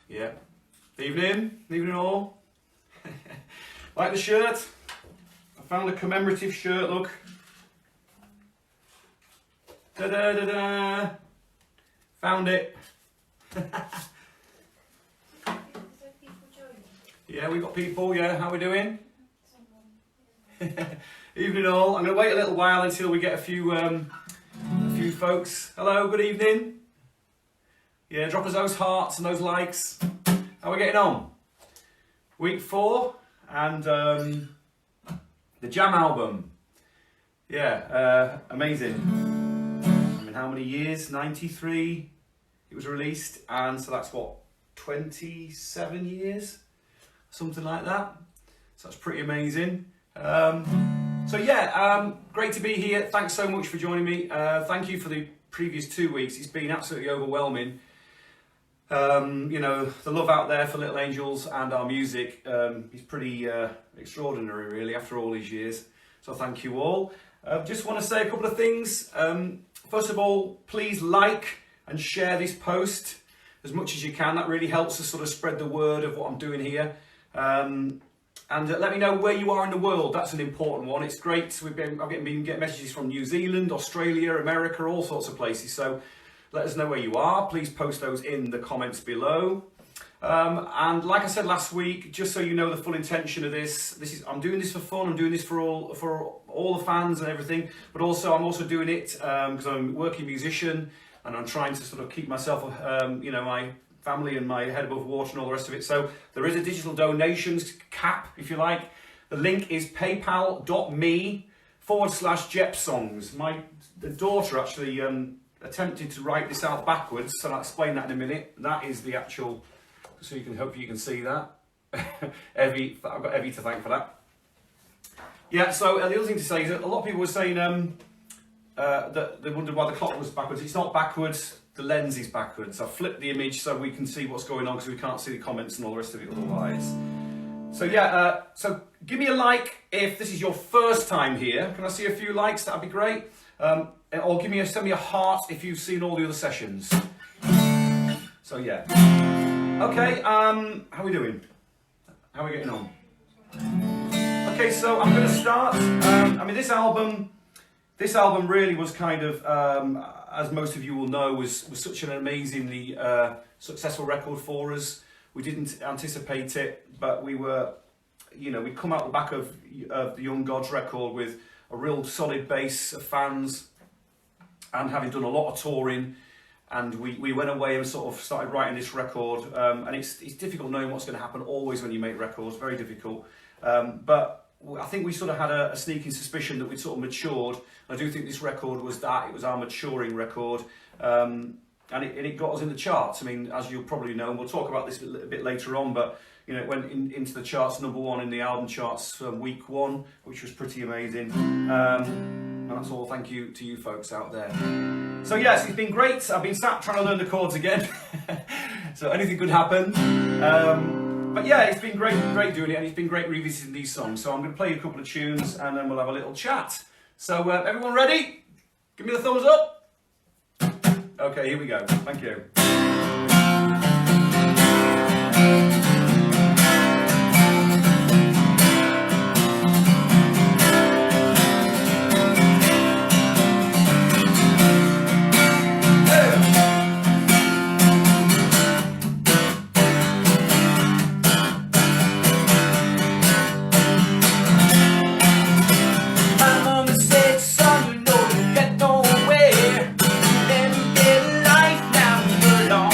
Yeah. Evening all. Like the shirt? I found a commemorative shirt, look. Da-da-da-da. Found it. Yeah, we got people, yeah, how we doing? Evening all. I'm going to wait a little while until we get a few folks. Hello, good evening. Yeah, drop us those hearts and those likes. How are we getting on? Week 4 and the Jam album. Yeah, amazing. I mean, how many years? 93 it was released, and so that's what, 27 years? Something like that. So that's pretty amazing. So yeah, great to be here. Thanks so much for joining me. Thank you for the previous 2 weeks. It's been absolutely overwhelming. You know, the love out there for Little Angels and our music is pretty extraordinary, really, after all these years. So thank you all. Just want to say a couple of things. First of all, please like and share this post as much as you can. That really helps us sort of spread the word of what I'm doing here. And let me know where you are in the world. That's an important one. It's great. I've been getting messages from New Zealand, Australia, America, all sorts of places. So let us know where you are. Please post those in the comments below. And like I said last week, just so you know the full intention of this I'm doing this for fun. I'm doing this for all the fans and everything. But also I'm also doing it because I'm a working musician and I'm trying to sort of keep myself, you know, my family and my head above water and all the rest of it. So there is a digital donations cap, if you like. The link is paypal.me/Jepsongs. The daughter actually attempted to write this out backwards, so I'll explain that in a minute. That is the actual, so you can, hopefully you can see that. Evie, I've got Evie to thank for that. Yeah, so the other thing to say is that a lot of people were saying that they wondered why the clock was backwards. It's not backwards. The lens is backwards. I've flipped the image so we can see what's going on because we can't see the comments and all the rest of it otherwise. So yeah, so give me a like if this is your first time here. Can I see a few likes? That'd be great. Or send me a heart if you've seen all the other sessions. So yeah. Okay, how are we doing? How are we getting on? Okay, so I'm going to start. I mean, this album really was kind of, as most of you will know, was such an amazingly successful record for us. We didn't anticipate it, but we were, you know, we'd come out the back of the Young Gods record with a real solid base of fans and having done a lot of touring. And we went away and sort of started writing this record. And it's difficult knowing what's going to happen always when you make records, very difficult. But I think we sort of had a sneaking suspicion that we'd sort of matured. I do think this record was that. It was our maturing record. And it got us in the charts. I mean, as you'll probably know, and we'll talk about this a little bit later on, but you know, it went into the charts, #1 in the album charts for week 1, which was pretty amazing. And that's all thank you to you folks out there. So yes, it's been great. I've been sat trying to learn the chords again. So anything could happen. But yeah, it's been great doing it, and it's been great revisiting these songs. So I'm going to play you a couple of tunes, and then we'll have a little chat. So everyone ready? Give me the thumbs up. Okay, here we go. Thank you. Long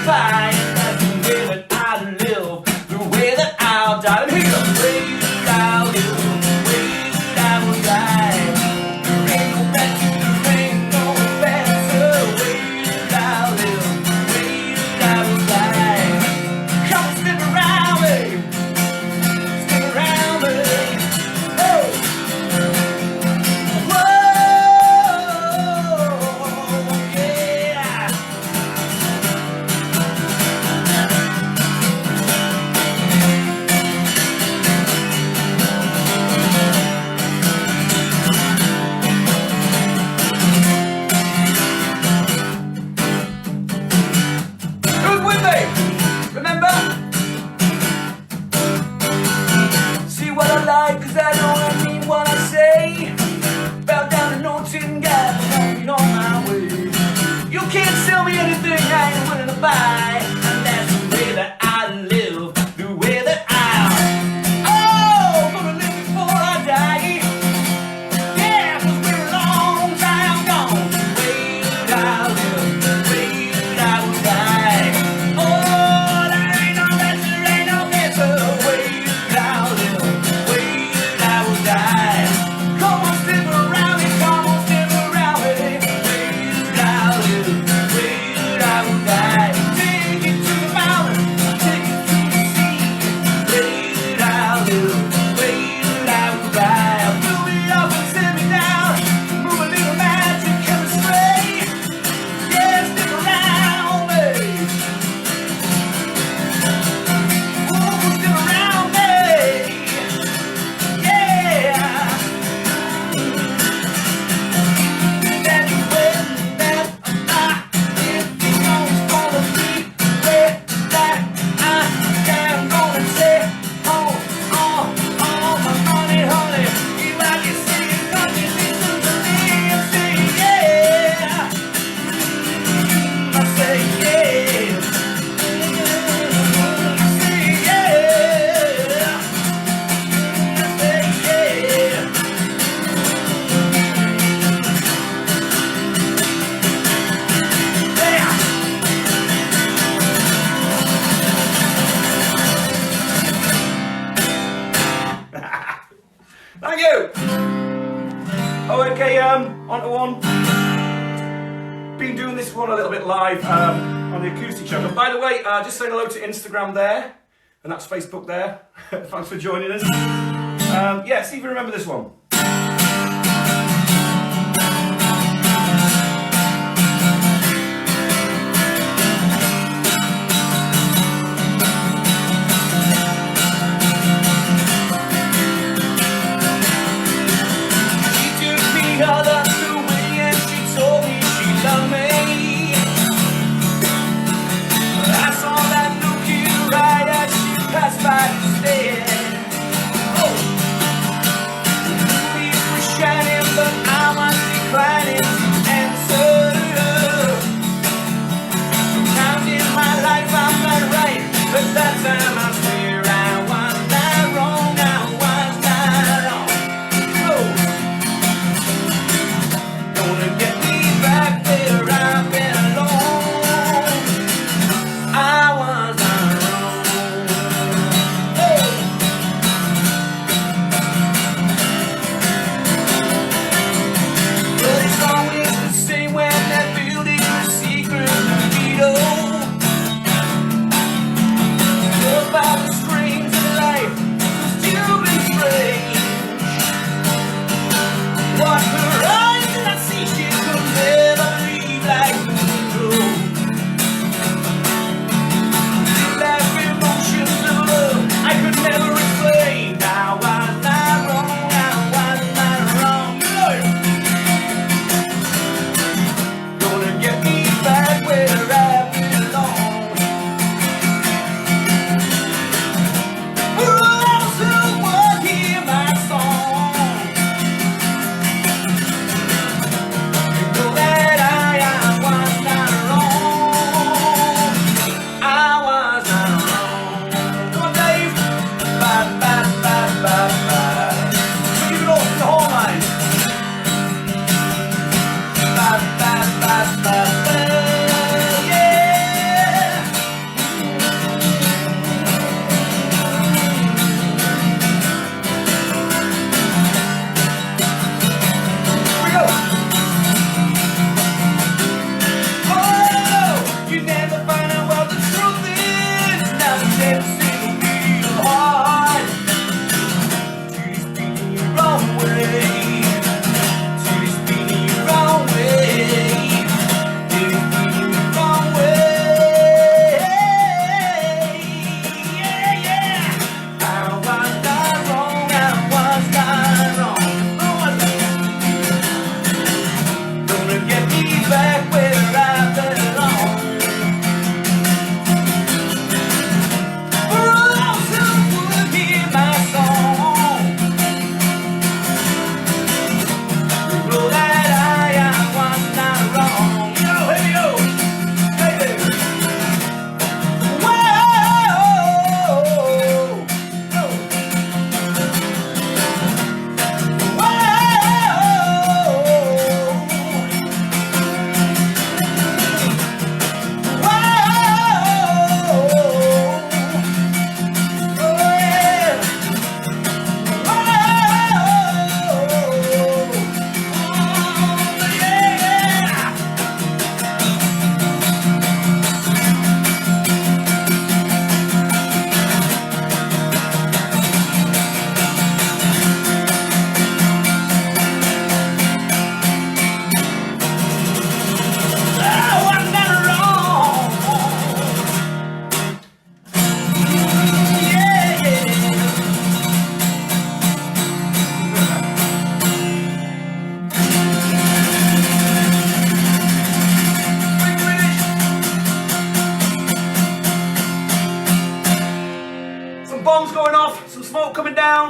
pie, and that's the way that I live, the way that I'll die. And here's the way that I'll live, the way that I will die. There ain't no better, there ain't no better way that I'll live, the way that I will die. Come stick around me, stick around me. Oh. Whoa, yeah. Who's with me? Remember? See what I like, cause I know I mean what I say. Bow down to notes and guys, I'm on my way. You can't sell me anything I ain't willing to buy. And that's the way that I live, the way that oh, gonna live before I die. Yeah, cause we're a long time gone. The way that I live, the way that I will die. Oh, there ain't no better, ain't no better way that I live, the way that I will die. Come on, stick around me, come on, stick around me. The way that I live, the way that I will die. Take it to the mountain, take it to the sea. The way that I live, the way that I will die. Fill me up and sit me down, move a little magic chemistry. Yeah, stick around me. Ooh, stick around me. Yeah. That you when that if you know it's gonna be where that I am gonna take home all my money, honey. You like it, sing it, honey, listen to me and say yeah. I say yeah. I say yeah. I say yeah. Thank you. Okay, on to one. Been doing this one a little bit live on the Acoustic show. But by the way, just saying hello to Instagram there, and that's Facebook there. Thanks for joining us. Yeah, see if you remember this one. She took me all up the way and she told me she loved me. I saw that look in her eye as she passed by instead. Oh, we were shining, but I was declining to answer. Sometimes in my life I'm not right, but that time I swear I was not wrong. I was not wrong. Oh, gonna get me back where I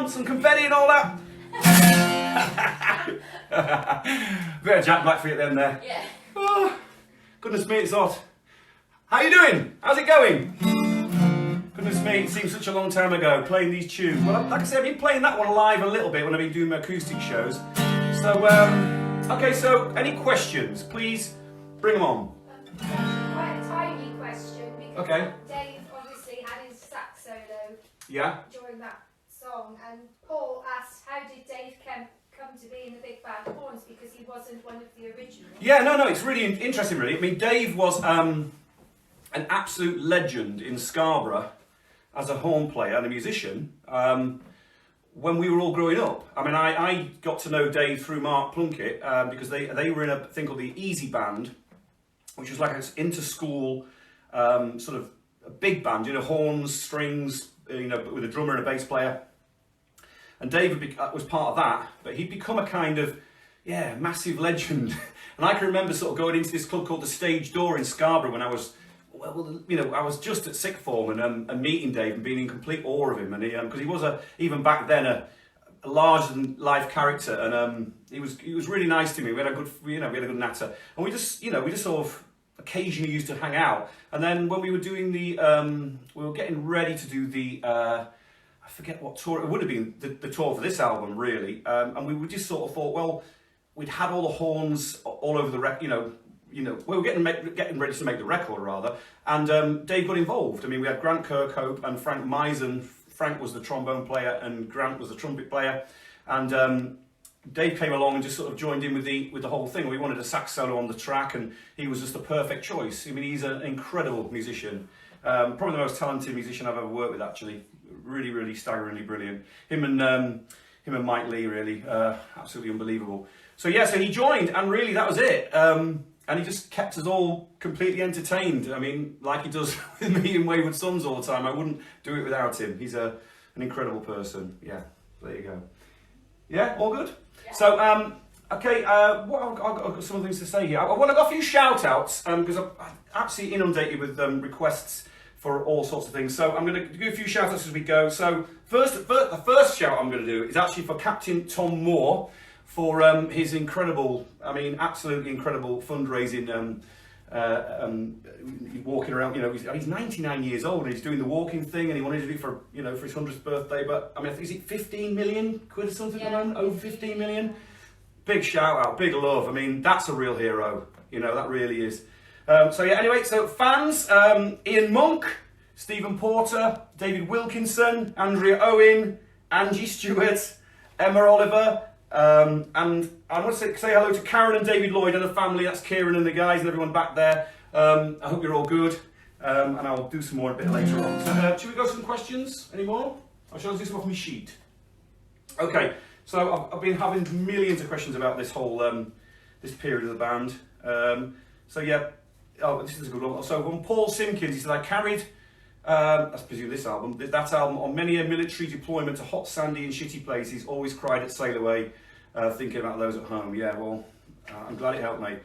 on, some confetti and all that. Bit of Jack Black for you at the end there. Yeah. Oh, goodness me, it's hot. How you doing? How's it going? Goodness me, it seems such a long time ago playing these tunes. Well, like I said, I've been playing that one live a little bit when I've been doing my acoustic shows. So, okay, so any questions? Please bring them on. Quite a tiny question because Okay. Dave obviously had his sax solo Yeah? during that song, and Paul asked how did Dave come to be in the big band horns because he wasn't one of the originals. Yeah, no, it's really interesting, really. I mean, Dave was an absolute legend in Scarborough as a horn player and a musician when we were all growing up. I mean, I got to know Dave through Mark Plunkett because they were in a thing called the Easy Band, which was like an inter-school sort of a big band, you know, horns, strings, you know, with a drummer and a bass player. And David was part of that, but he'd become a kind of, yeah, massive legend. And I can remember sort of going into this club called the Stage Door in Scarborough when I was, well, you know, I was just at sixth form and meeting Dave and being in complete awe of him. And because he was even back then a larger than life character, and he was really nice to me. We had a good, you know, we had a good natter, and we just sort of occasionally used to hang out. And then when we were doing the, we were getting ready to do the. I forget what tour, it would have been the tour for this album, really. And we just sort of thought, well, we'd had all the horns all over the record, we were getting ready to make the record, rather. And Dave got involved. I mean, we had Grant Kirkhope and Frank Misen. Frank was the trombone player and Grant was the trumpet player. And Dave came along and just sort of joined in with the whole thing. We wanted a sax solo on the track, and he was just the perfect choice. I mean, he's an incredible musician. Probably the most talented musician I've ever worked with, actually. Really, really staggeringly brilliant. Him and Mike Lee, really absolutely unbelievable. So yeah, so he joined, and really that was it. And he just kept us all completely entertained. I mean, like he does with me and Wayward Sons all the time. I wouldn't do it without him. He's an incredible person. Yeah, there you go. Yeah, all good. Yeah. So okay, I've got some things to say here. I want to go a few shout outs because I'm absolutely inundated with requests for all sorts of things. So I'm going to do a few shout outs as we go. So the first shout I'm going to do is actually for Captain Tom Moore for his incredible, I mean, absolutely incredible fundraising, walking around, you know, he's 99 years old and he's doing the walking thing, and he wanted to do it for, you know, for his 100th birthday, but I mean, is it 15 million quid or something at the moment? Over 15 million? Big shout out, big love. I mean, that's a real hero, you know, that really is. So yeah, anyway, so fans, Ian Monk, Stephen Porter, David Wilkinson, Andrea Owen, Angie Stewart, Emma Oliver, and I want to say hello to Karen and David Lloyd and the family. That's Kieran and the guys and everyone back there. I hope you're all good, and I'll do some more a bit later on. So should we go to some questions anymore? Or shall I do some off my sheet? Okay, so I've been having millions of questions about this whole, this period of the band. So yeah. Oh, this is a good one. So from Paul Simpkins, he said, I carried, I presume that album on many a military deployment to hot, sandy and shitty places, always cried at sail away, thinking about those at home. Yeah, well, I'm glad it helped, mate.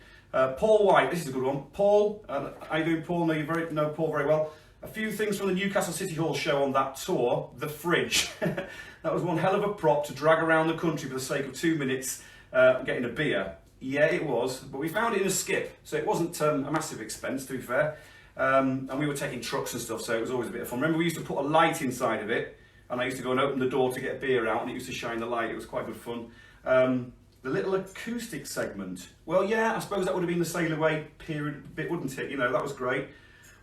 Paul White, this is a good one. Paul, how you doing, Paul? Know Paul very well. A few things from the Newcastle City Hall show on that tour. The fridge. That was one hell of a prop to drag around the country for the sake of 2 minutes getting a beer. Yeah, it was, but we found it in a skip, so it wasn't a massive expense, to be fair. And we were taking trucks and stuff, so it was always a bit of fun. Remember, we used to put a light inside of it, and I used to go and open the door to get a beer out, and it used to shine the light. It was quite good fun. The little acoustic segment. Well, yeah, I suppose that would have been the Sail Away period bit, wouldn't it? You know, that was great.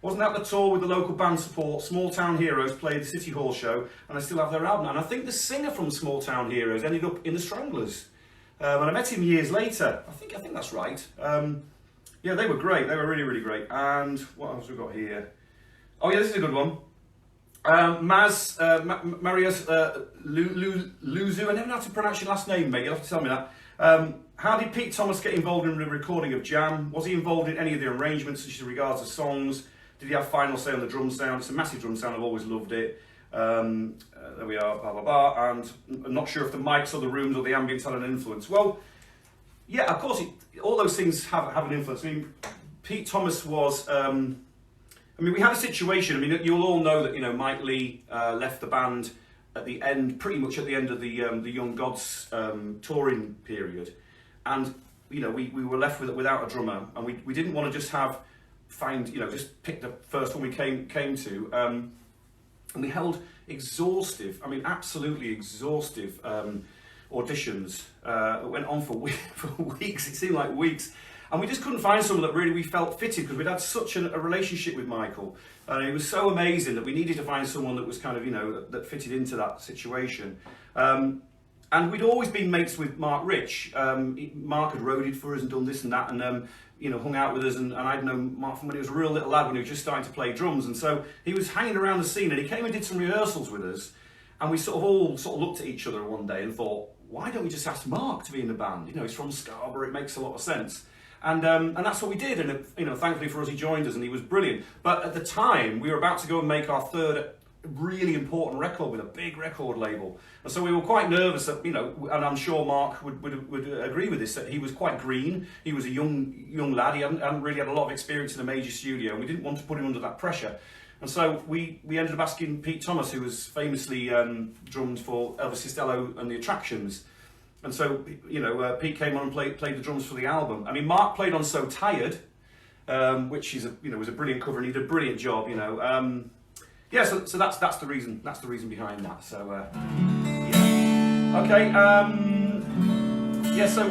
Wasn't that the tour with the local band support? Small Town Heroes played the City Hall show, and I still have their album. And I think the singer from Small Town Heroes ended up in the Stranglers. And I met him years later. I think that's right. Yeah, they were great. They were really, really great. And what else have we got here? Oh yeah, this is a good one. Marius Luzu. I never know how to pronounce your last name, mate. You'll have to tell me that. How did Pete Thomas get involved in the recording of Jam? Was he involved in any of the arrangements, such as regards to songs? Did he have final say on the drum sound? It's a massive drum sound. I've always loved it. There we are, blah, blah, blah. And I'm not sure if the mics or the rooms or the ambience had an influence. Well, yeah, of course, all those things have an influence. I mean, Pete Thomas was, I mean, we had a situation. I mean, you'll all know that, you know, Mike Lee left the band at the end, pretty much at the end of the Young Gods touring period, and you know we were left without a drummer, and we didn't want to just just pick the first one we came to, and we held exhaustive, I mean absolutely exhaustive auditions that went on for weeks. It seemed like weeks. And we just couldn't find someone that really we felt fitted, because we'd had such a relationship with Michael. And it was so amazing that we needed to find someone that was kind of, you know, that fitted into that situation. And we'd always been mates with Mark Rich. Mark had roaded for us and done this and that, and you know, hung out with us. And I'd known Mark from when he was a real little lad, when he was just starting to play drums. And so he was hanging around the scene, and he came and did some rehearsals with us. And we all looked at each other one day and thought, why don't we just ask Mark to be in the band? You know, he's from Scarborough, it makes a lot of sense. And that's what we did, and you know, thankfully for us, he joined us, and he was brilliant. But at the time, we were about to go and make our third really important record with a big record label, and so we were quite nervous that, you know, and I'm sure Mark would agree with this, that he was quite green. He was a young lad. He hadn't really had a lot of experience in a major studio, and we didn't want to put him under that pressure. And so we ended up asking Pete Thomas, who was famously drummed for Elvis Costello and the Attractions. And so, you know, Pete came on and played the drums for the album. I mean, Mark played on So Tired, which is was a brilliant cover, and he did a brilliant job, you know. Yeah, so that's the reason behind that. So yeah, okay. Yeah, so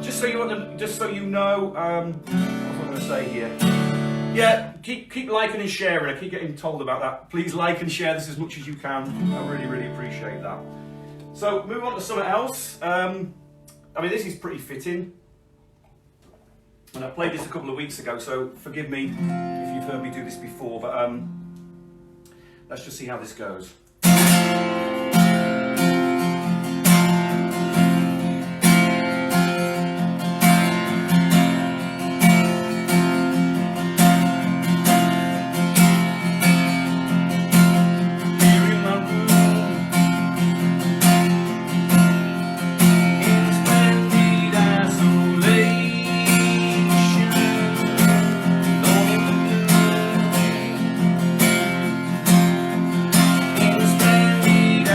just so you know, what was I going to say here? Yeah, keep liking and sharing. I keep getting told about that. Please like and share this as much as you can. I really appreciate that. So, move on to something else. I mean, this is pretty fitting. And I played this a couple of weeks ago, so forgive me if you've heard me do this before, but let's just see how this goes. Splendid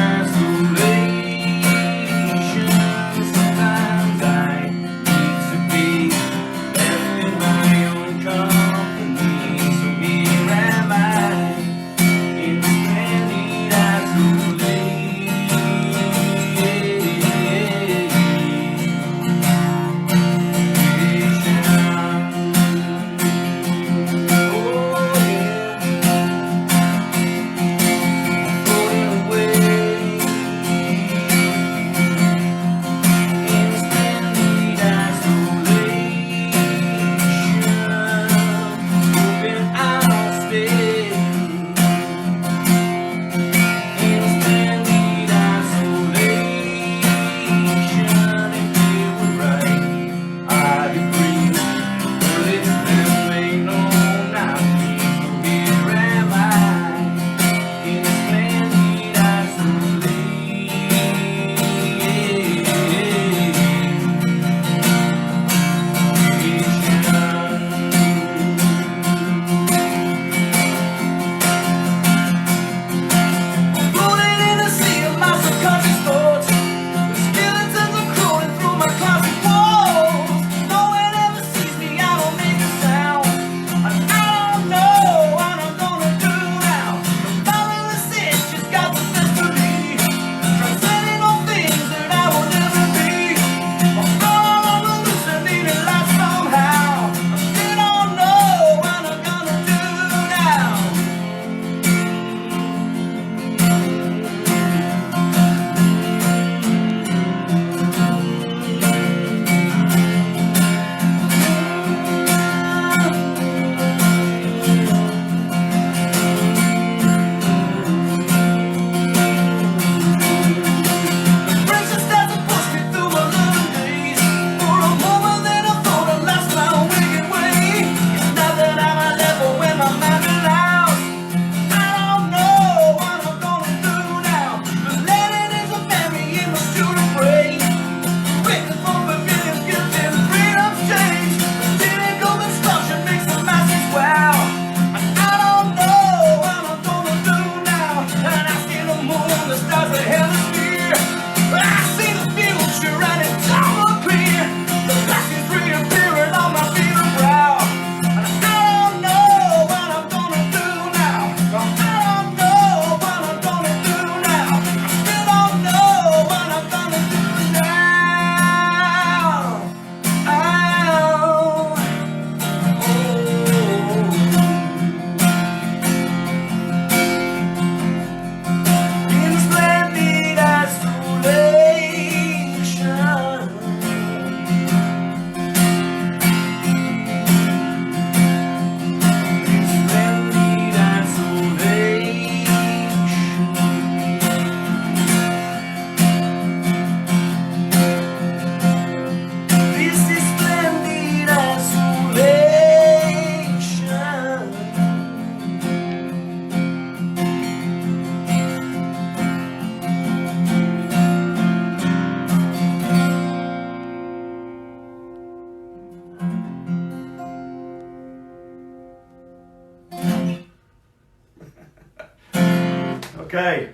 Okay.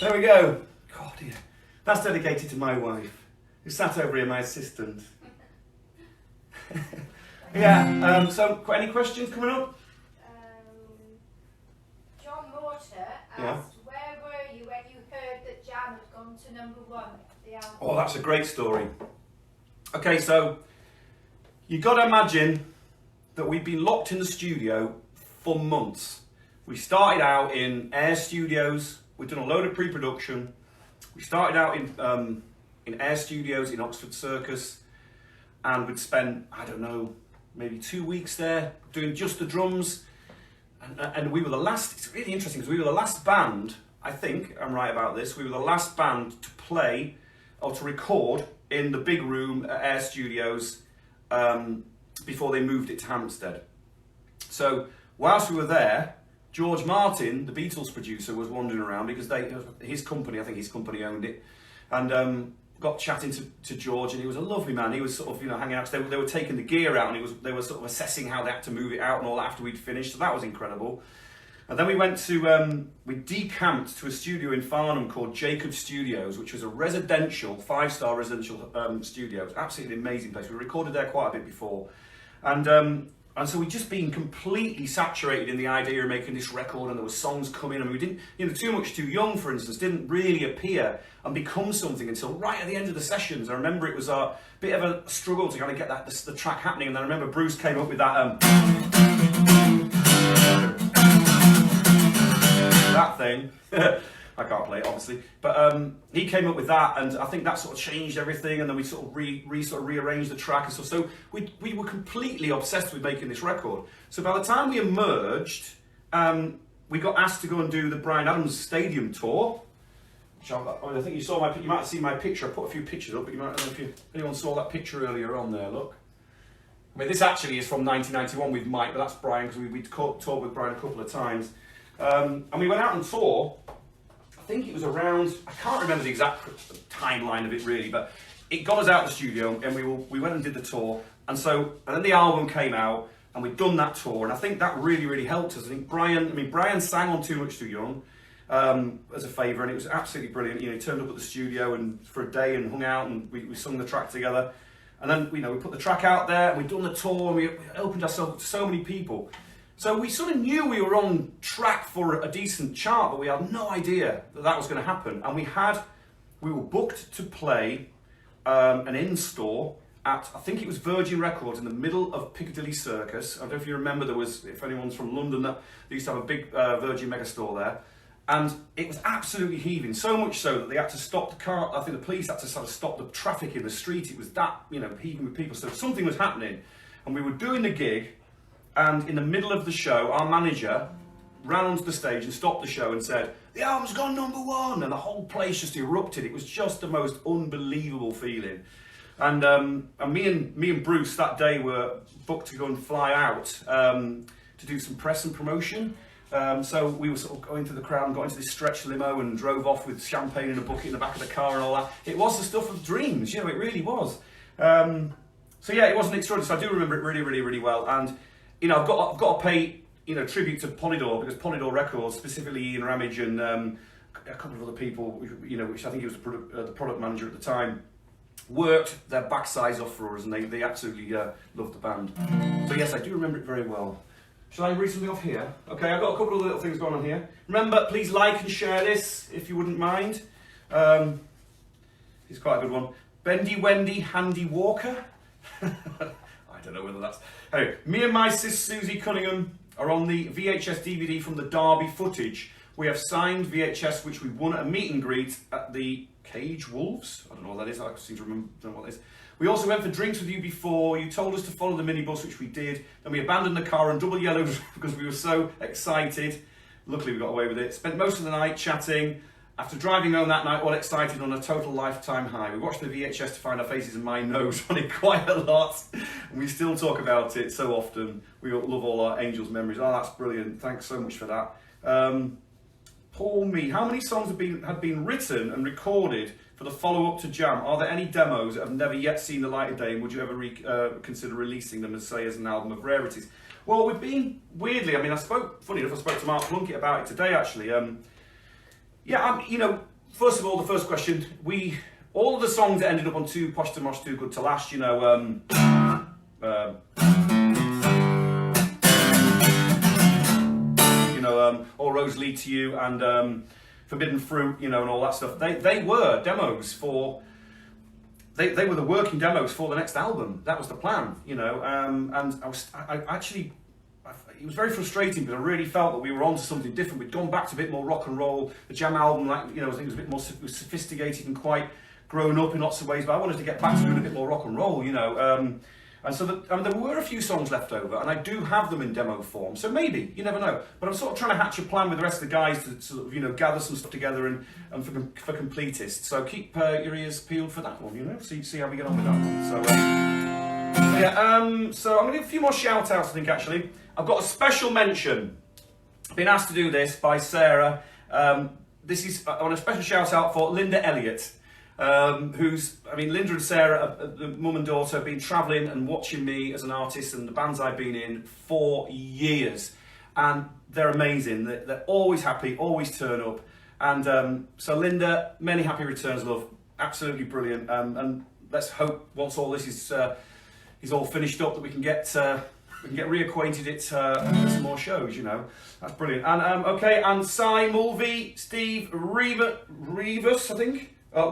There we go. God, dear. That's dedicated to my wife, who sat over here, my assistant. Yeah, so any questions coming up? John Mortar asked, where were you when you heard that Jam had gone to #1, the album? Oh, that's a great story. Okay, so you've got to imagine that we've been locked in the studio for months. We started out in Air Studios. We've done a load of pre-production. We started out in Air Studios in Oxford Circus, and we'd spent, I don't know, maybe 2 weeks there doing just the drums. And we were the last, it's really interesting because we were the last band, I think I'm right about this, we were the last band to play or to record in the big room at Air Studios before they moved it to Hampstead. So whilst we were there, George Martin, the Beatles producer, was wandering around because his company, I think his company owned it, and got chatting to George, and he was a lovely man. He was sort of, you know, hanging out. They were taking the gear out, and they were sort of assessing how they had to move it out and all that after we'd finished. So that was incredible. And then we went to, we decamped to a studio in Farnham called Jacob Studios, which was a residential, 5-star residential studio. It was absolutely amazing place. We recorded there quite a bit before. And so we'd just been completely saturated in the idea of making this record, and there were songs coming, and we didn't, you know, Too Much Too Young, for instance, didn't really appear and become something until right at the end of the sessions. I remember it was a bit of a struggle to kind of get the track happening, and then I remember Bruce came up with that that thing. I can't play it, obviously, but he came up with that, and I think that sort of changed everything. And then we sort of rearranged the track and stuff. So we were completely obsessed with making this record. So by the time we emerged, we got asked to go and do the Bryan Adams Stadium tour. Which I think you might have seen my picture. I put a few pictures up, but you might, I don't know if anyone saw that picture earlier on there. Look. I mean, this actually is from 1991 with Mike, but that's Bryan, because we'd toured with Bryan a couple of times. And we went out on tour. I think it was around, I can't remember the exact timeline of it really, but it got us out of the studio, and we went and did the tour. And then the album came out, and we'd done that tour, and I think that really, really helped us. I think Bryan sang on Too Much Too Young as a favour, and it was absolutely brilliant. You know, he turned up at the studio and for a day and hung out, and we sung the track together. And then, you know, we put the track out there, and we'd done the tour, and we opened ourselves to so many people. So we sort of knew we were on track for a decent chart, but we had no idea that was going to happen. And we were booked to play an in-store at, I think it was Virgin Records, in the middle of Piccadilly Circus. I don't know if you remember, if anyone's from London, they used to have a big Virgin megastore there. And it was absolutely heaving, so much so that they had to stop the car. I think the police had to sort of stop the traffic in the street. It was that, you know, heaving with people. So something was happening. And we were doing the gig, and in the middle of the show, our manager ran onto the stage and stopped the show and said, "The album's gone #1," and the whole place just erupted. It was just the most unbelievable feeling. And me and Bruce that day were booked to go and fly out to do some press and promotion. So we were sort of going through the crowd and got into this stretch limo and drove off with champagne in a bucket in the back of the car and all that. It was the stuff of dreams, you know, it really was. So yeah, it wasn't extraordinary. So I do remember it really, really, really well. And you know, I've got to pay, you know, tribute to Polydor, because Polydor Records, specifically Ian Ramage and a couple of other people, you know, which I think he was the product manager at the time, worked their backsides off for us, and they absolutely loved the band. So yes, I do remember it very well. Shall I read something off here? Okay, I've got a couple of little things going on here. Remember, please like and share this if you wouldn't mind. It's quite a good one. Bendy Wendy Handy Walker. I don't know whether that's... Anyway, me and my sis Susie Cunningham are on the VHS DVD from the Derby footage. We have signed VHS, which we won at a meet and greet at the Cage Wolves. I don't know what that is. I seem to remember. Don't know what that is. We also went for drinks with you before. You told us to follow the minibus, which we did. Then we abandoned the car and double yellowed because we were so excited. Luckily, we got away with it. Spent most of the night chatting. After driving home that night, all excited on a total lifetime high. We watched the VHS to find our faces and my nose on it quite a lot. And we still talk about it so often. We love all our Angels memories. Oh, that's brilliant. Thanks so much for that. Paul Me, how many songs have been written and recorded for the follow-up to Jam? Are there any demos that have never yet seen the light of day, and would you ever consider releasing them as, say, as an album of rarities? Well, we've been, weirdly, I mean, funny enough, I spoke to Mark Plunkett about it today, actually. You know, first of all, the first question, all of the songs that ended up on Too Posh to Mosh, Too Good to Last, you know, All Roads Lead to You and Forbidden Fruit, you know, and all that stuff. They were demos for, they were the working demos for the next album. That was the plan, you know, and I actually, it was very frustrating because I really felt that we were onto something different. We'd gone back to a bit more rock and roll. The Jam album, like, you know, I think it was a bit more sophisticated and quite grown up in lots of ways, but I wanted to get back to doing a bit more rock and roll, you know. And so there were a few songs left over, and I do have them in demo form. So maybe, you never know. But I'm sort of trying to hatch a plan with the rest of the guys to sort of, you know, gather some stuff together and for completists. So keep your ears peeled for that one, you know. See how we get on with that one. So I'm going to do a few more shout outs, I think, actually. I've got a special mention. I've been asked to do this by Sarah. This is on a special shout out for Linda Elliott. Linda and Sarah, the mum and daughter, have been travelling and watching me as an artist and the bands I've been in for years. And they're amazing. They're always happy, always turn up. And so Linda, many happy returns, love. Absolutely brilliant. And let's hope once all this is all finished up that we can get reacquainted at some more shows, you know. That's brilliant. And okay, and Cy Mulvey, Steve Reeves, I think. I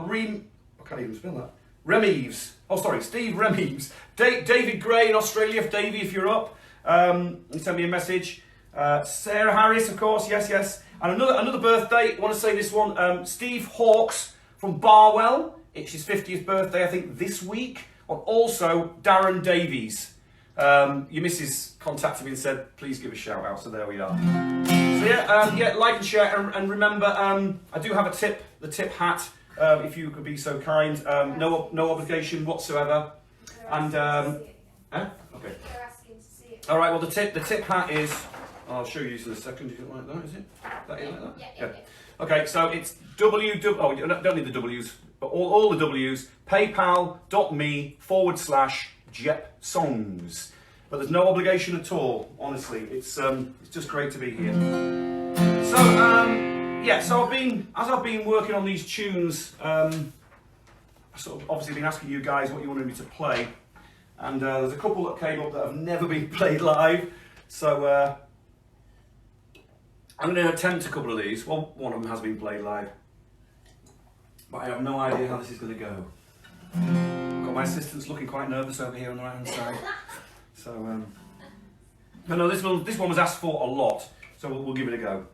can't even spell that. Remeves. Oh, sorry, Steve Remeves. David Gray in Australia. Davey, if you're up, you send me a message. Sarah Harris, of course. Yes. And another birthday. I want to say this one. Steve Hawkes from Barwell. It's his 50th birthday, I think, this week. And also Darren Davies. Your missus contacted me and said, please give a shout out. So there we are. So yeah, like and share. And remember, I do have the tip hat. If you could be so kind, no obligation whatsoever. And okay. They're asking to see it. All right. Well, the tip hat is. I'll show you this in a second. Is it like that? Is it? That is like that? Yeah. Okay. So it's www. Oh, you don't need the W's, but all the W's. PayPal.me/JepSongs. But there's no obligation at all. Honestly, it's just great to be here. So so as I've been working on these tunes, I've sort of obviously been asking you guys what you wanted me to play, and there's a couple that came up that have never been played live, so I'm going to attempt a couple of these. Well, one of them has been played live, but I have no idea how this is going to go. Got my assistants looking quite nervous over here on the right hand side, so but no, this one was asked for a lot, so we'll give it a go.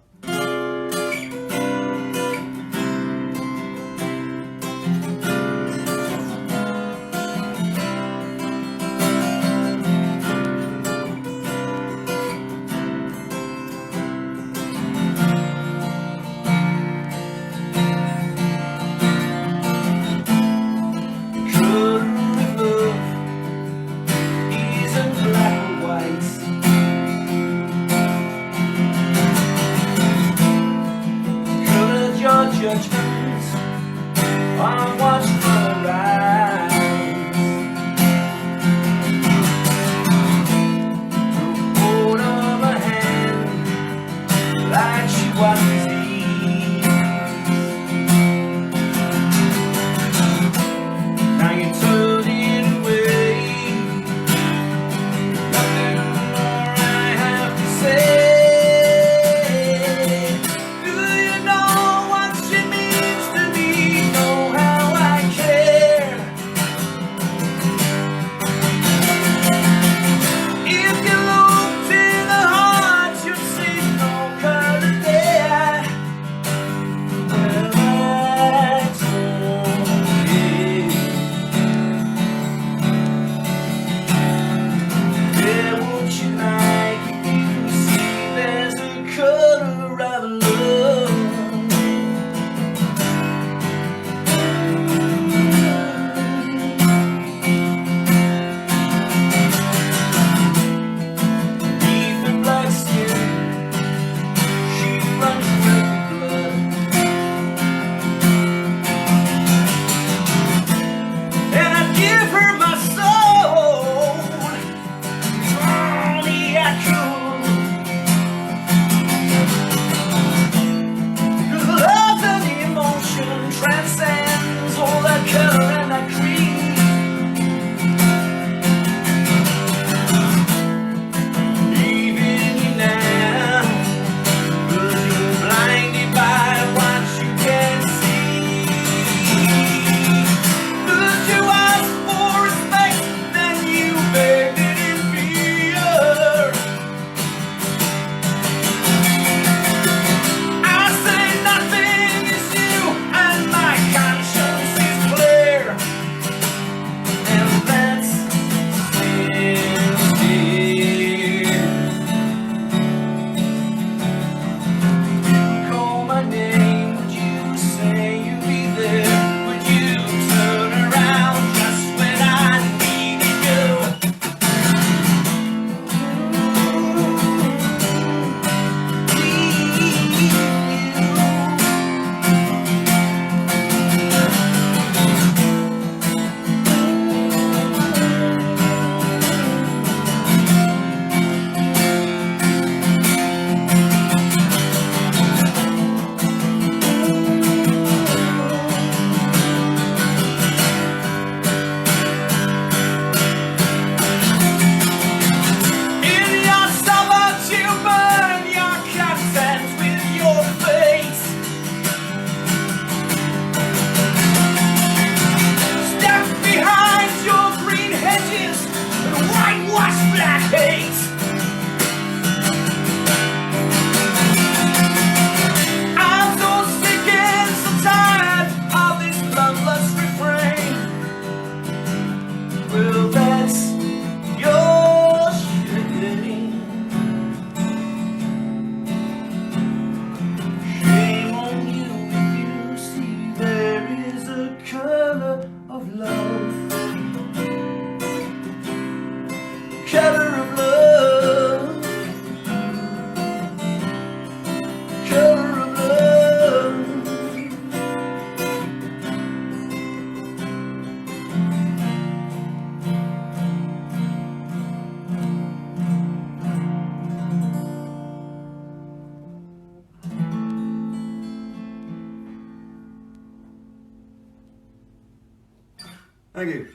Thank you.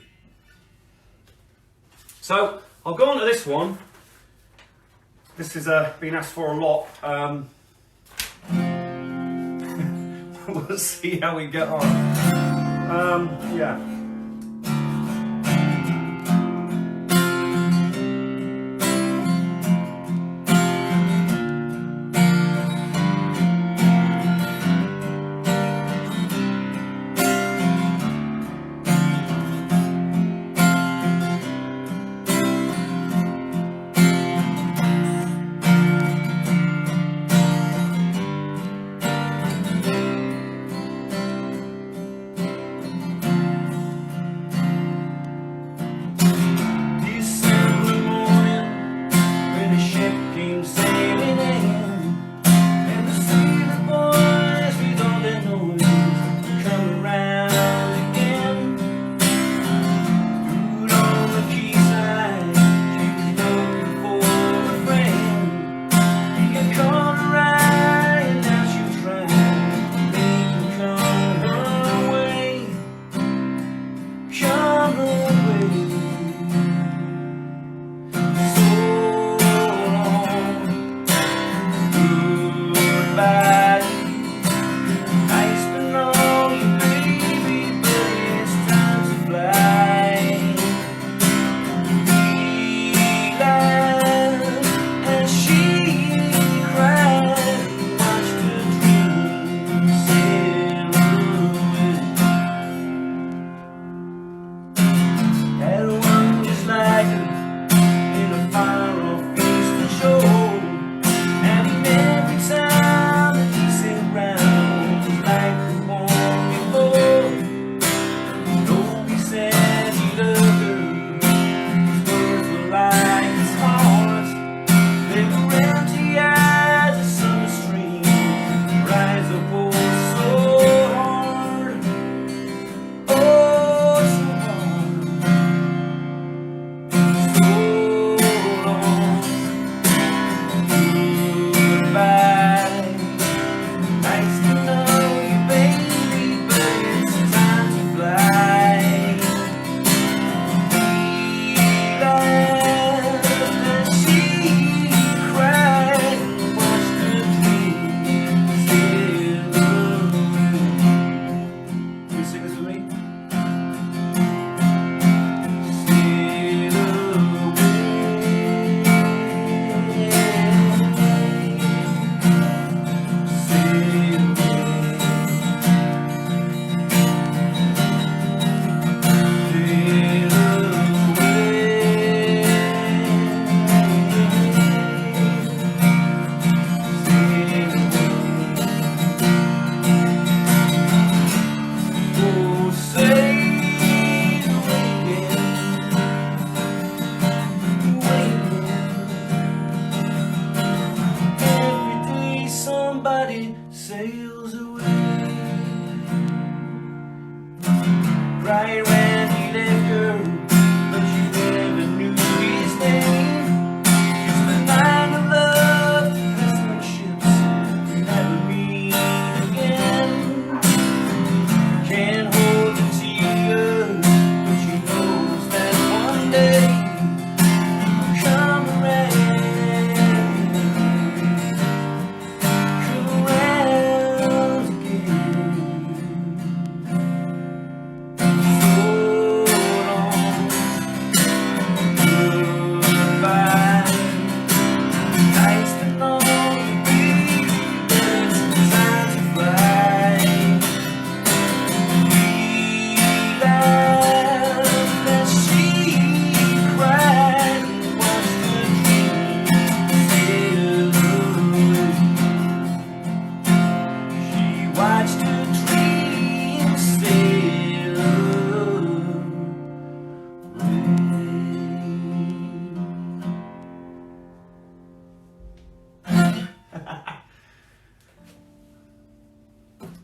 So I'll go on to this one. This has been asked for a lot. We'll see how we get on. Yeah.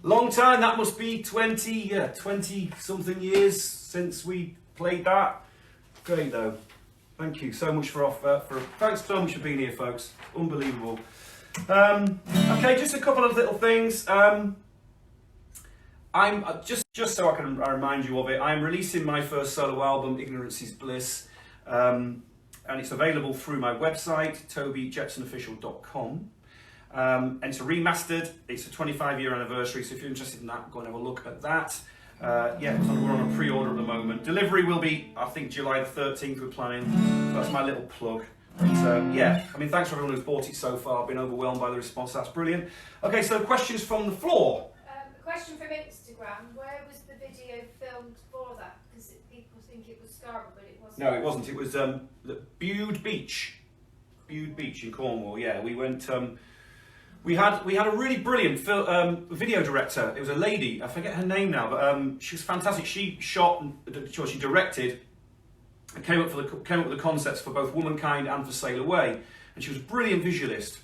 Long time, that must be 20 something years since we played that. Great though. Thank you so much thanks so much for being here, folks. Unbelievable. Okay, just a couple of little things. I'm just so I remind you of it. I'm releasing my first solo album, Ignorance is Bliss, and it's available through my website, tobyjepsonofficial.com. And it's a remastered. It's a 25-year anniversary, so if you're interested in that, go and have a look at that. Yeah, we're on a pre-order at the moment. Delivery will be, I think, July the 13th. We're planning. So that's my little plug. But, yeah, I mean, thanks for everyone who's bought it so far. I've been overwhelmed by the response. That's brilliant. Okay, so questions from the floor. A question from Instagram. Where was the video filmed for that? Because people think it was Scarborough, but it wasn't. No, it wasn't. It was the Bude Beach. Bude Beach in Cornwall. Yeah, we went. We had a really brilliant video director. It was a lady. I forget her name now, but she was fantastic. She shot, she directed, and came up with the concepts for both Womankind and for Sail Away. And she was a brilliant visualist.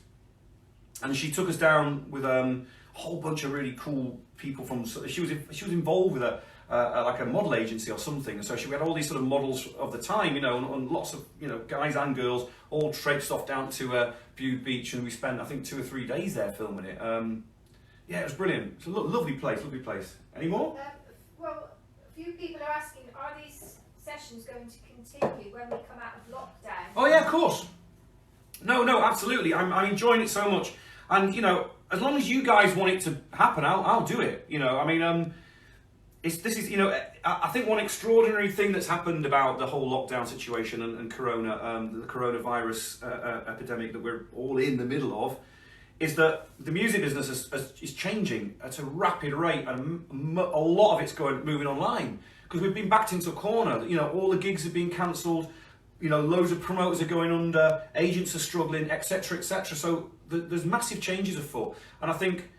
And she took us down with a whole bunch of really cool people from. She was involved with like a model agency or something. And so we had all these sort of models of the time, and lots of guys and girls all traipsed off down to Bude Beach, and we spent I think 2 or 3 days there filming it. Yeah, it was brilliant. It's a lovely place, lovely place. Any more? Well, a few people are asking, are these sessions going to continue when we come out of lockdown? Oh yeah, of course. No, absolutely. I'm enjoying it so much, and as long as you guys want it to happen, I'll do it. I mean, I think one extraordinary thing that's happened about the whole lockdown situation and Corona, the coronavirus epidemic that we're all in the middle of, is that the music business is changing at a rapid rate, and a lot of it's moving online because we've been backed into a corner. All the gigs have been cancelled. Loads of promoters are going under, agents are struggling, etc., etc. So there's massive changes afoot, and I think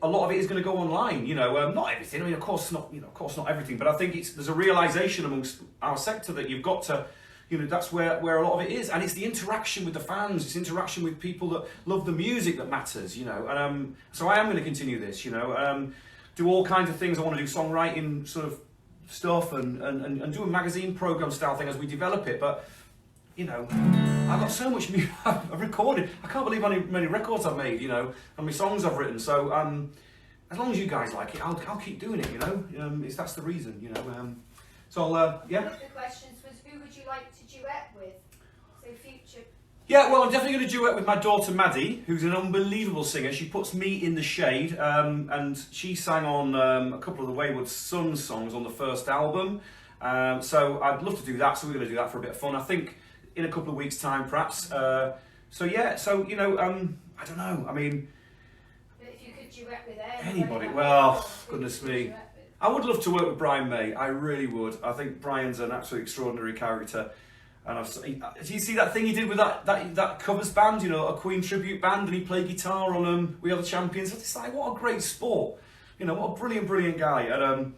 a lot of it is going to go online. Not everything. I mean, of course not. Of course not everything. But I think there's a realization amongst our sector that you've got to, that's where a lot of it is, and it's the interaction with the fans. It's interaction with people that love the music that matters. And so I am going to continue this. Do all kinds of things. I want to do songwriting sort of stuff and do a magazine program style thing as we develop it. But I've got so much music I've recorded. I can't believe how many records I've made, how many songs I've written. So as long as you guys like it, I'll keep doing it, that's the reason, So yeah. One of the questions was, who would you like to duet with? So future. Yeah, well, I'm definitely going to duet with my daughter Maddie, who's an unbelievable singer. She puts me in the shade, and she sang on a couple of the Wayward Sons songs on the first album. So I'd love to do that. So we're going to do that for a bit of fun. I think in a couple of weeks' time, perhaps. I don't know. I mean, but if you could duet with anybody, well, goodness me, I would love to work with Brian May. I really would. I think Brian's an absolutely extraordinary character. And do you see that thing he did with that covers band? A Queen tribute band, and he played guitar on We Are the Champions. It's like, what a great sport. What a brilliant guy. And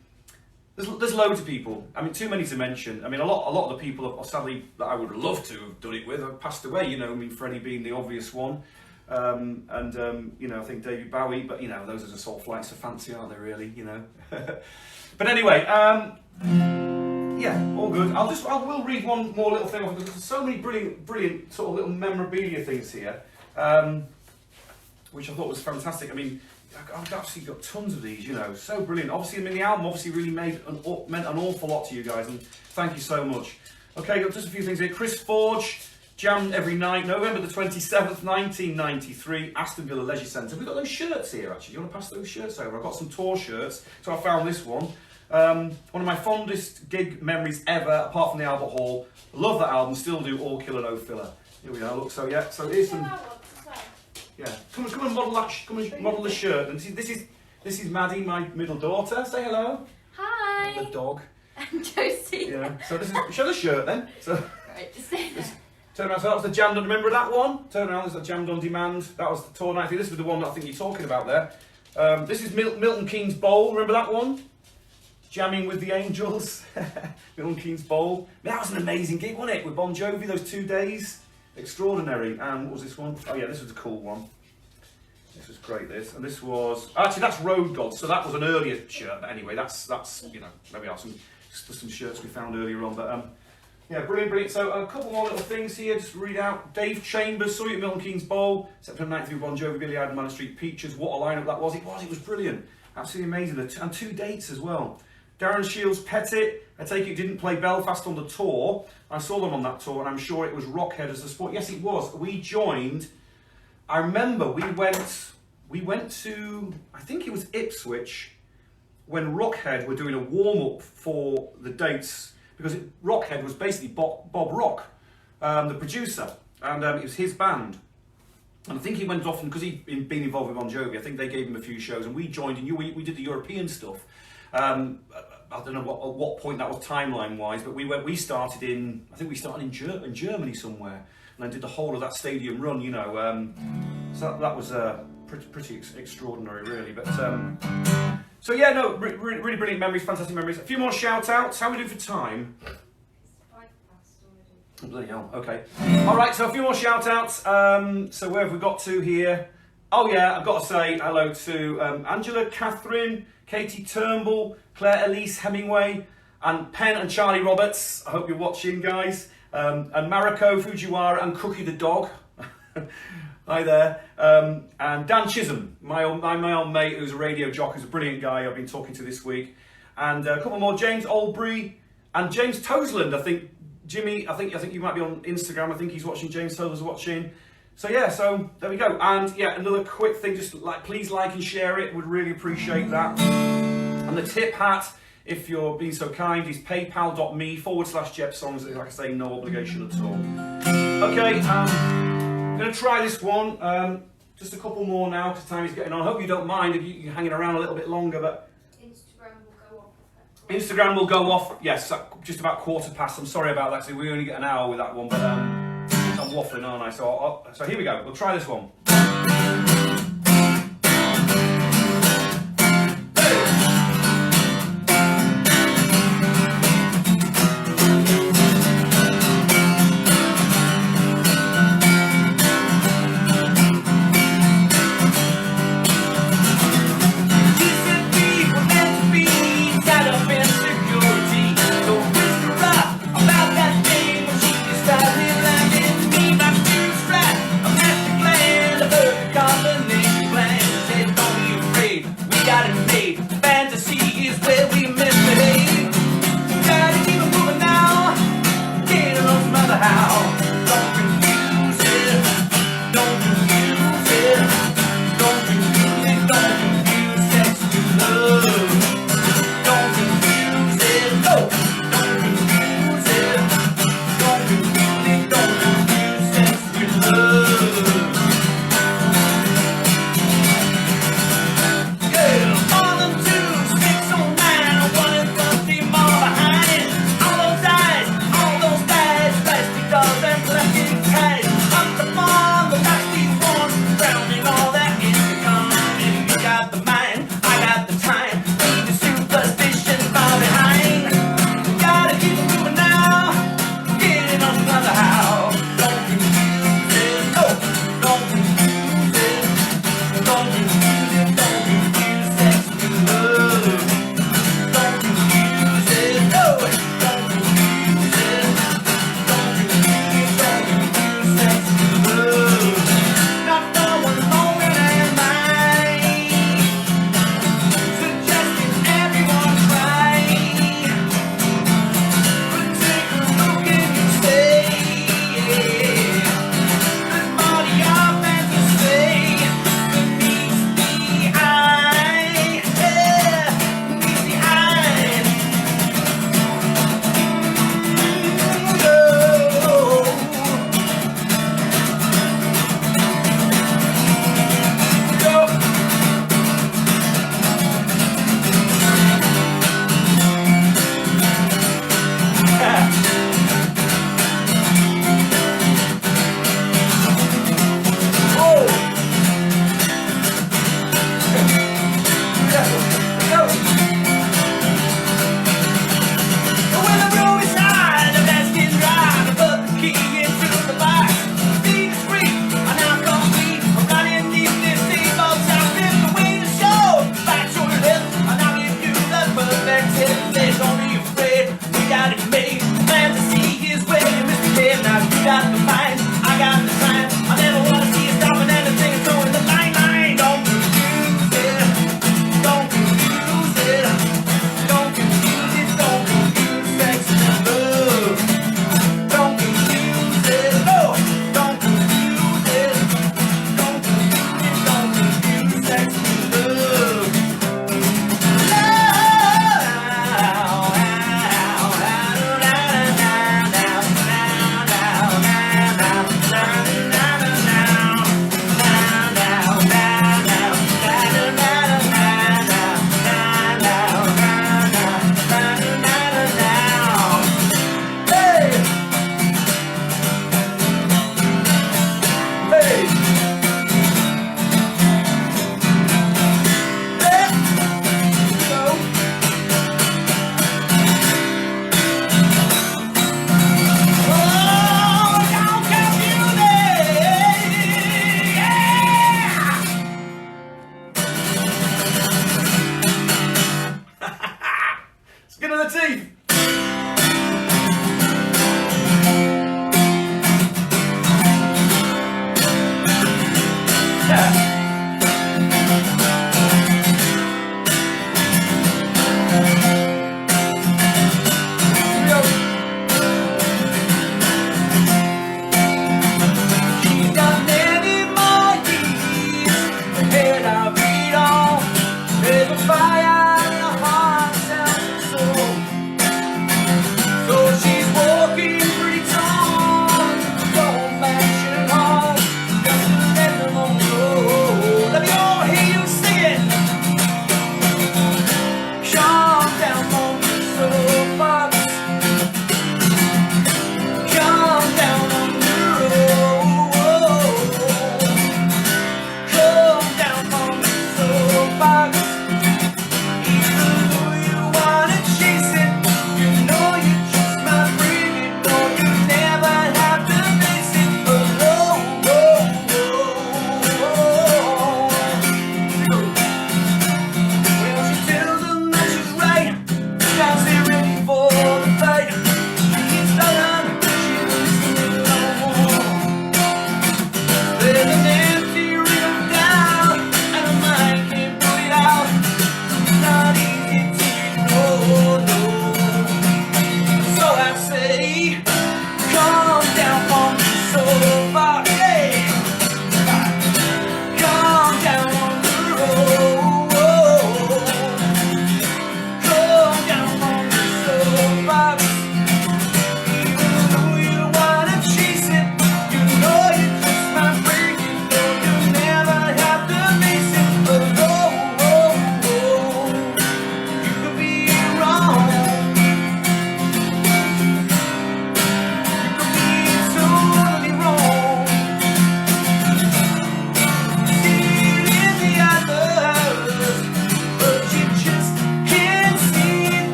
There's loads of people. I mean, too many to mention. I mean, a lot of the people, sadly, that I would love to have done it with have passed away. I mean, Freddie being the obvious one, I think David Bowie. But those are just all flights of fancy, aren't they? Really, But anyway, yeah, all good. I will read one more little thing off because there's so many brilliant sort of little memorabilia things here, which I thought was fantastic. I mean, I've absolutely got tons of these, so brilliant. Obviously, the album obviously really meant an awful lot to you guys, and thank you so much. Okay, got just a few things here. Chris Forge, jammed every night, November the 27th, 1993, Aston Villa Leisure Centre. We've got those shirts here, actually. Do you want to pass those shirts over? I've got some tour shirts, so I found this one. One of my fondest gig memories ever, apart from the Albert Hall. Love that album, still do, all killer, no filler. Here we are, look, so yeah, so here's some... Yeah, come and model that. Come and model the shirt. And this is Maddie, my middle daughter. Say hello. Hi. The dog. I'm Josie. Yeah. So this is show the shirt then. So right, just say that. Turn around. So that was the Jammed on. Remember that one? Turn around. There's the Jammed on Demand. That was the tour night. This was the one that I think you're talking about there. This is Milton Keynes Bowl. Remember that one? Jamming with the Angels. Milton Keynes Bowl. That was an amazing gig, wasn't it? With Bon Jovi, those 2 days. Extraordinary. And what was this one? Oh yeah, this was a cool one. This was great. This, and this was actually, that's Road Gods, so that was an earlier shirt. But anyway, that's maybe some shirts we found earlier on. But yeah, brilliant. So a couple more little things here. Just read out. Dave Chambers saw you at Milton Keynes Bowl, September 9th through Bon Jovi, Billy Idol, Manor Street Peaches. What a lineup that was! It was brilliant. Absolutely amazing. And 2 dates as well. Darren Shields Pettit, I take it didn't play Belfast on the tour. I saw them on that tour and I'm sure it was Rockhead as the sport. Yes, it was. We joined, I remember we went to, I think it was Ipswich, when Rockhead were doing a warm-up for the dates, because Rockhead was basically Bob Rock, the producer, and it was his band. And I think he went off, and because he'd been involved with Bon Jovi, I think they gave him a few shows, and we joined, and we did the European stuff. I don't know at what point that was timeline-wise, but we started in, I think we started in Germany somewhere, and I did the whole of that stadium run, you know. So that was pretty extraordinary, really. But so yeah, no, really brilliant memories, fantastic memories. A few more shout-outs. How are we doing for time? Oh, bloody hell, okay. All right, so a few more shout-outs. So where have we got to here? Oh yeah, I've got to say hello to Angela, Catherine, Katie Turnbull, Claire Elise Hemingway, and Penn and Charlie Roberts. I hope you're watching, guys. And Mariko Fujiwara and Cookie the dog. Hi there. And Dan Chisholm, my old mate who's a radio jock, who's a brilliant guy I've been talking to this week. And a couple more, James Albury and James Toseland, I think. Jimmy, I think you might be on Instagram. I think he's watching. James Toseland's watching. So yeah, so there we go. And yeah, another quick thing, just please like and share it. Would really appreciate that. And the tip hat, if you're being so kind, is paypal.me/Jepsongs. Like I say, no obligation at all. Okay, I'm going to try this one. Just a couple more now because time is getting on. I hope you don't mind if you're hanging around a little bit longer, but Instagram will go off, yes, just about past. I'm sorry about that, so we only get an hour with that one, but I'm waffling, aren't I? So here we go, we'll try this one. Don't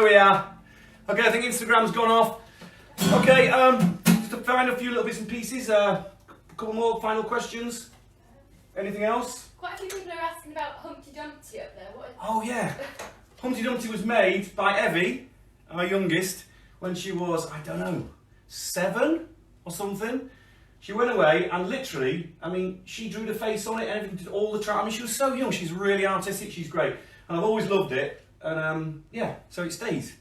we are. Okay, I think Instagram's gone off. Okay, just to find a few little bits and pieces. A couple more final questions. Anything else? Quite a few people are asking about Humpty Dumpty up there. What is... Oh yeah, Humpty Dumpty was made by Evie, our youngest, when she was, I don't know, 7 or something. She went away and literally, I mean, she drew the face on it and everything, did all the I mean, she was so young, she's really artistic, she's great. And I've always loved it, and yeah, so it stays.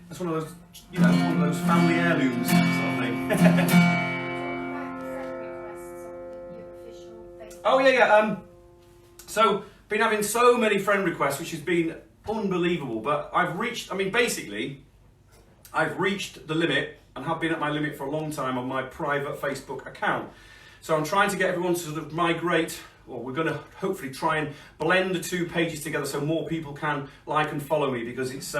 That's one of those, you know, one of those family heirlooms sort of thing. Oh yeah. So been having so many friend requests, which has been unbelievable. But I've reached, I mean, basically, I've reached the limit and have been at my limit for a long time on my private Facebook account. So I'm trying to get everyone to sort of migrate, or we're going to hopefully try and blend the 2 pages together so more people can like and follow me, because it's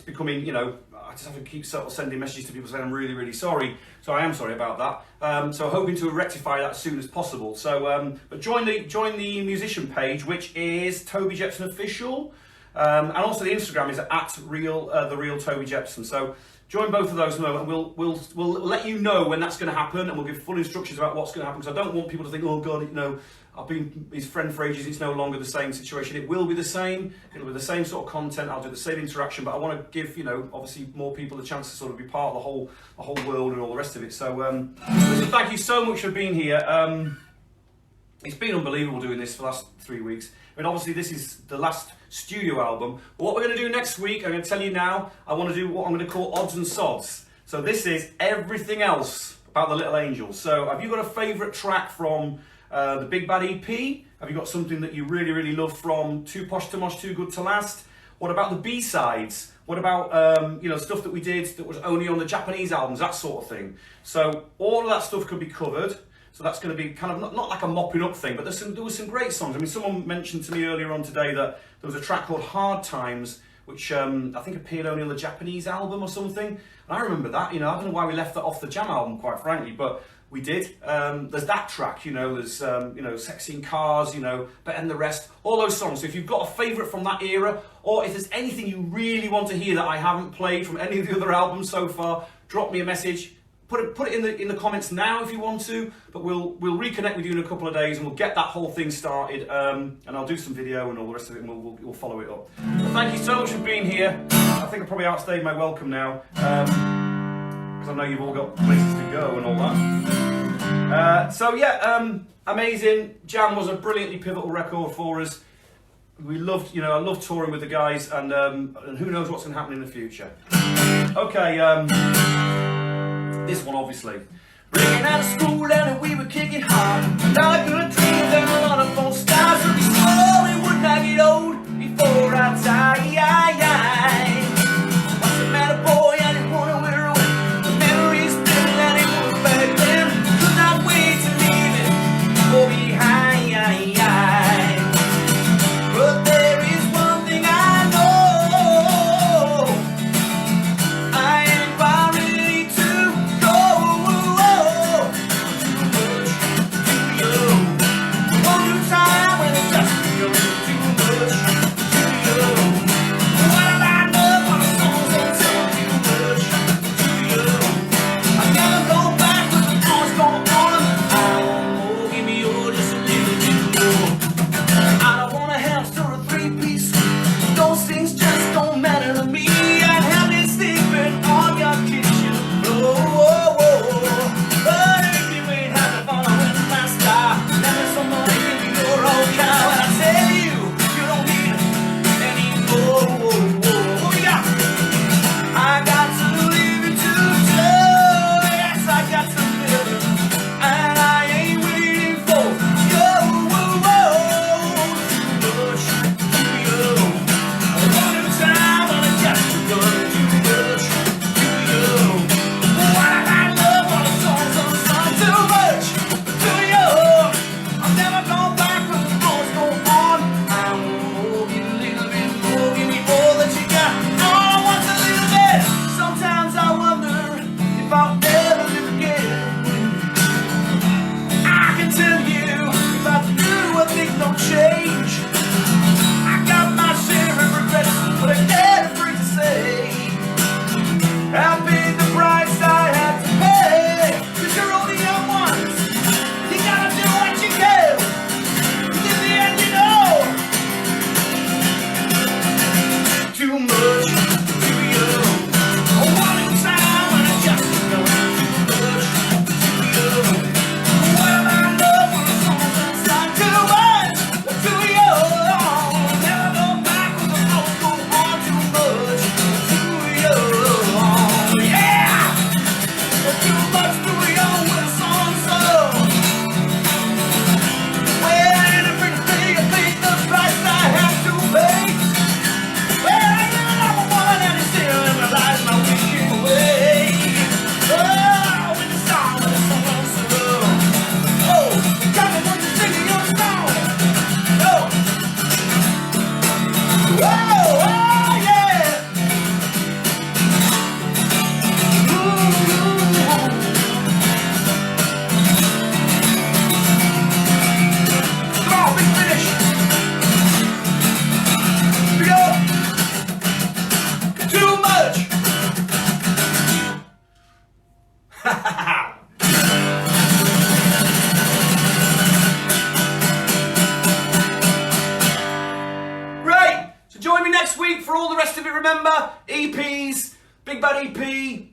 becoming, you know, I just have to keep sort of sending messages to people saying I'm really, really sorry. So I am sorry about that. So hoping to rectify that as soon as possible. So, but join the musician page, which is Toby Jepson Official, and also the Instagram is at the real Toby Jepson. So join both of those, and we'll let you know when that's going to happen, and we'll give full instructions about what's going to happen. Because I don't want people to think, oh God, you know, I've been his friend for ages, it's no longer the same situation. It will be the same, it'll be the same sort of content, I'll do the same interaction, but I want to give, you know, obviously more people the chance to sort of be part of the whole world and all the rest of it. So, listen, thank you so much for being here. It's been unbelievable doing this for the last 3 weeks. I mean, obviously this is the last studio album, but what we're going to do next week, I'm going to tell you now, I want to do what I'm going to call odds and sods. So this is everything else about the Little Angels. So have you got a favourite track from the Big Bad EP? Have you got something that you really, really love from Too Posh to Mosh, Too Good to Last? What about the B-sides? What about, you know, stuff that we did that was only on the Japanese albums, that sort of thing? So all of that stuff could be covered. So that's going to be kind of not like a mopping up thing, but there was some great songs. I mean, someone mentioned to me earlier on today that there was a track called Hard Times, which I think appeared only on the Japanese album or something. And I remember that, you know, I don't know why we left that off the Jam album, quite frankly, but we did. There's that track, you know, there's, you know, Sexy in Cars, you know, Better Than the Rest, all those songs. So if you've got a favourite from that era, or if there's anything you really want to hear that I haven't played from any of the other albums so far, drop me a message. Put it in the comments now if you want to, but we'll reconnect with you in a couple of days and we'll get that whole thing started, and I'll do some video and all the rest of it, and we'll follow it up. But thank you so much for being here. I think I probably outstayed my welcome now, because I know you've all got places to go and all that. So yeah, amazing. Jam was a brilliantly pivotal record for us. We loved, you know, I love touring with the guys, and who knows what's going to happen in the future. Okay. This one, obviously. Breaking out of school and we were kicking hard. A lot of good dreams and a lot of false stars. So we swore we would not get old before our time. What's the matter, boy? I didn't want to wear away. The memories still and it was back then. Could not wait to leave it all behind. But there is one thing I know. I ain't quite ready to go. Too much to you. One time. all the rest of it, remember, EPs, Big Bad EP,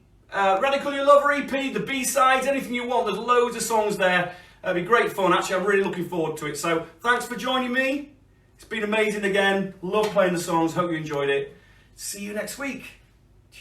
Radical Your Lover EP, the B-sides, anything you want. There's loads of songs there. It'll be great fun. Actually, I'm really looking forward to it. So thanks for joining me. It's been amazing again. Love playing the songs. Hope you enjoyed it. See you next week.